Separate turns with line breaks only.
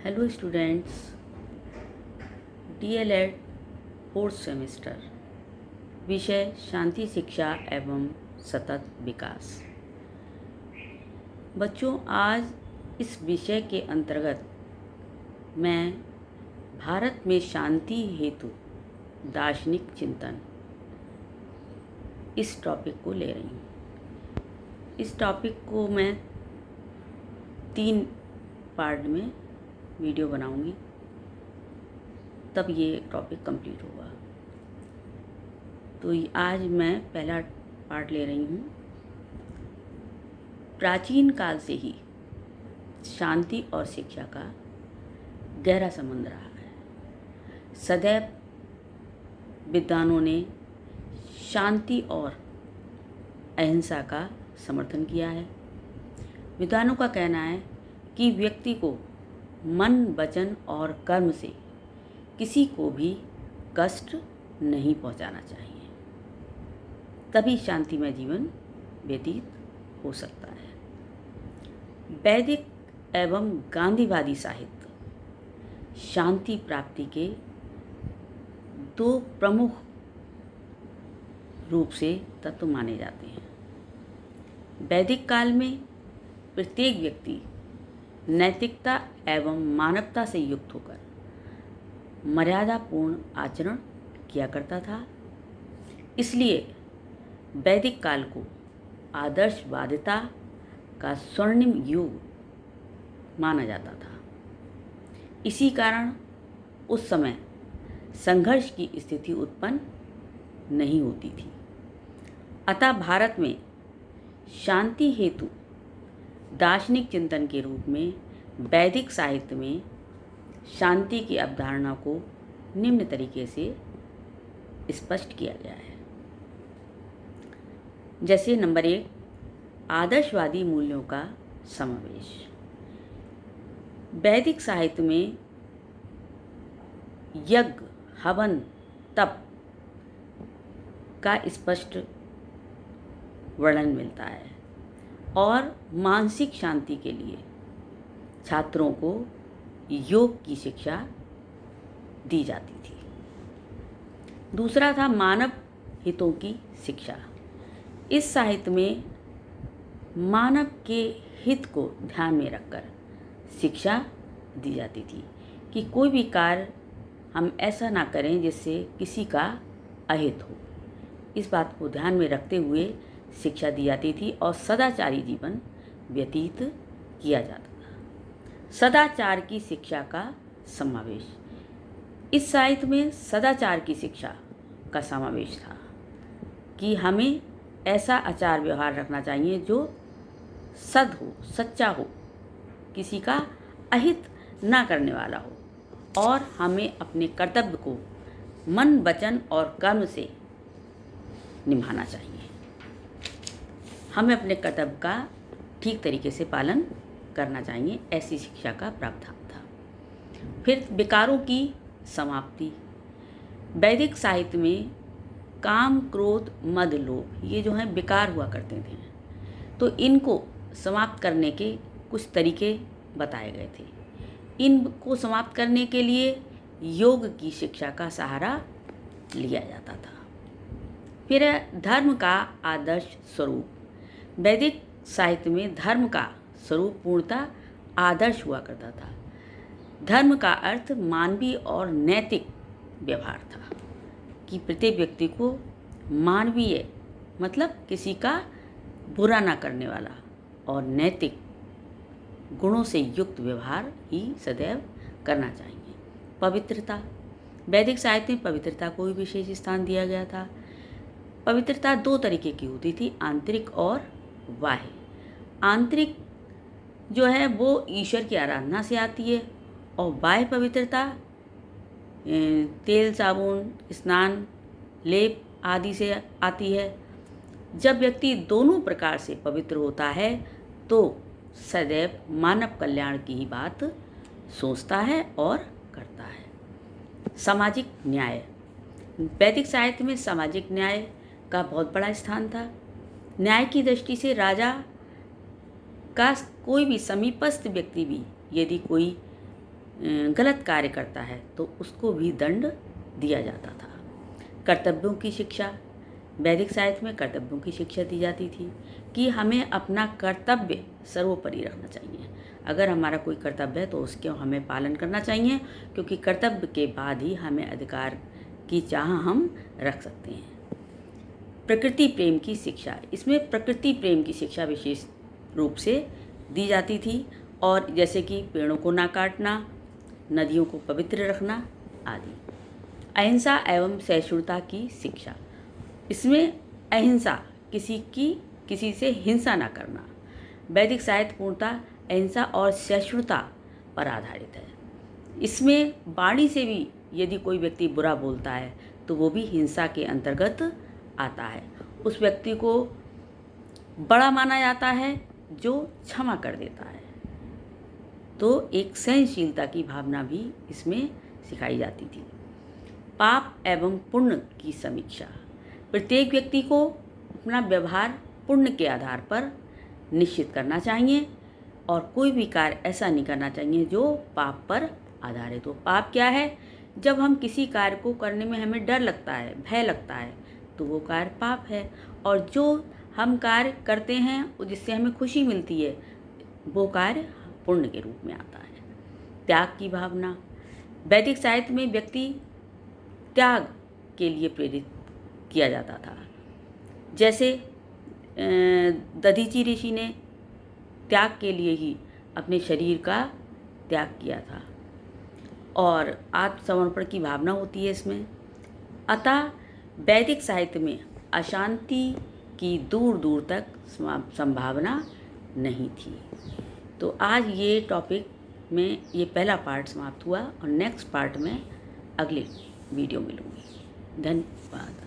Hello students, DElEd fourth semester, विषय शांति शिक्षा एवं सतत विकास। बच्चों, आज इस विषय के अंतर्गत मैं भारत में शांति हेतु दार्शनिक चिंतन इस टॉपिक को ले रही हूँ। इस टॉपिक को मैं 3 पार्ट में वीडियो बनाऊंगी, तब ये टॉपिक कंप्लीट होगा। तो आज मैं पहला पार्ट ले रही हूँ। प्राचीन काल से ही शांति और शिक्षा का गहरा संबंध रहा है। सदैव विद्वानों ने शांति और अहिंसा का समर्थन किया है। विद्वानों का कहना है कि व्यक्ति को मन, वचन और कर्म से किसी को भी कष्ट नहीं पहुंचाना चाहिए, तभी शांतिमय जीवन व्यतीत हो सकता है। वैदिक एवं गांधीवादी साहित्य शांति प्राप्ति के 2 प्रमुख रूप से तत्व माने जाते हैं। वैदिक काल में प्रत्येक व्यक्ति नैतिकता एवं मानवता से युक्त होकर मर्यादापूर्ण आचरण किया करता था। इसलिए वैदिक काल को आदर्शवादिता का स्वर्णिम युग माना जाता था। इसी कारण उस समय संघर्ष की स्थिति उत्पन्न नहीं होती थी। अतः भारत में शांति हेतु दार्शनिक चिंतन के रूप में वैदिक साहित्य में शांति की अवधारणा को निम्न तरीके से स्पष्ट किया गया है। जैसे नंबर 1, आदर्शवादी मूल्यों का समावेश। वैदिक साहित्य में यज्ञ, हवन, तप का स्पष्ट वर्णन मिलता है और मानसिक शांति के लिए छात्रों को योग की शिक्षा दी जाती थी। दूसरा था मानव हितों की शिक्षा। इस साहित्य में मानव के हित को ध्यान में रखकर शिक्षा दी जाती थी कि कोई भी कार्य हम ऐसा ना करें जिससे किसी का अहित हो। इस बात को ध्यान में रखते हुए शिक्षा दी जाती थी और सदाचारी जीवन व्यतीत किया जाता था। सदाचार की शिक्षा का समावेश। इस साहित्य में सदाचार की शिक्षा का समावेश था कि हमें ऐसा आचार व्यवहार रखना चाहिए जो सद हो, सच्चा हो, किसी का अहित ना करने वाला हो, और हमें अपने कर्तव्य को मन, वचन और कर्म से निभाना चाहिए। हमें अपने कर्तव्य का ठीक तरीके से पालन करना चाहिए, ऐसी शिक्षा का प्रावधान था। फिर विकारों की समाप्ति। वैदिक साहित्य में काम, क्रोध, मद, लोभ, ये जो हैं विकार हुआ करते थे, तो इनको समाप्त करने के कुछ तरीके बताए गए थे। इनको समाप्त करने के लिए योग की शिक्षा का सहारा लिया जाता था। फिर धर्म का आदर्श स्वरूप। वैदिक साहित्य में धर्म का स्वरूप पूर्णतः आदर्श हुआ करता था। धर्म का अर्थ मानवीय और नैतिक व्यवहार था कि प्रत्येक व्यक्ति को मानवीय मतलब किसी का बुरा ना करने वाला और नैतिक गुणों से युक्त व्यवहार ही सदैव करना चाहिए। पवित्रता। वैदिक साहित्य में पवित्रता को भी विशेष स्थान दिया गया था। पवित्रता 2 तरीके की होती थी, आंतरिक और बाह्य। आंतरिक जो है वो ईश्वर की आराधना से आती है, और बाह्य पवित्रता तेल, साबुन, स्नान, लेप आदि से आती है। जब व्यक्ति दोनों प्रकार से पवित्र होता है तो सदैव मानव कल्याण की ही बात सोचता है और करता है। सामाजिक न्याय। वैदिक साहित्य में सामाजिक न्याय का बहुत बड़ा स्थान था। न्याय की दृष्टि से राजा का कोई भी समीपस्थ व्यक्ति भी यदि कोई गलत कार्य करता है तो उसको भी दंड दिया जाता था। कर्तव्यों की शिक्षा, वैदिक साहित्य में कर्तव्यों की शिक्षा दी जाती थी कि हमें अपना कर्तव्य सर्वोपरि रखना चाहिए। अगर हमारा कोई कर्तव्य है तो उसके हमें पालन करना चाहिए, क्योंकि कर्तव्य के बाद ही हमें अधिकार की चाह हम रख सकते हैं। प्रकृति प्रेम की शिक्षा, इसमें प्रकृति प्रेम की शिक्षा विशेष रूप से दी जाती थी, और जैसे कि पेड़ों को ना काटना, नदियों को पवित्र रखना आदि। अहिंसा एवं सहिष्णुता की शिक्षा, इसमें अहिंसा, किसी से हिंसा ना करना। वैदिक साहित्य पूर्णतः अहिंसा और सहिष्णुता पर आधारित है। इसमें वाणी से भी यदि कोई व्यक्ति बुरा बोलता है तो वो भी हिंसा के अंतर्गत आता है। उस व्यक्ति को बड़ा माना जाता है जो क्षमा कर देता है। तो एक सहनशीलता की भावना भी इसमें सिखाई जाती थी। पाप एवं पुण्य की समीक्षा, प्रत्येक व्यक्ति को अपना व्यवहार पुण्य के आधार पर निश्चित करना चाहिए और कोई भी कार्य ऐसा नहीं करना चाहिए जो पाप पर आधारित हो। पाप क्या है? जब हम किसी कार्य को करने में हमें डर लगता है, भय लगता है, तो वो कार्य पाप है। और जो हम कार्य करते हैं जिससे हमें खुशी मिलती है, वो कार्य पुण्य के रूप में आता है। त्याग की भावना, वैदिक साहित्य में व्यक्ति त्याग के लिए प्रेरित किया जाता था। जैसे दधीचि ऋषि ने त्याग के लिए ही अपने शरीर का त्याग किया था, और आत्मसमर्पण की भावना होती है इसमें। अतः वैदिक साहित्य में अशांति की दूर दूर तक संभावना नहीं थी। तो आज ये टॉपिक में ये पहला पार्ट समाप्त हुआ, और नेक्स्ट पार्ट में अगले वीडियो मिलूँगी। धन्यवाद।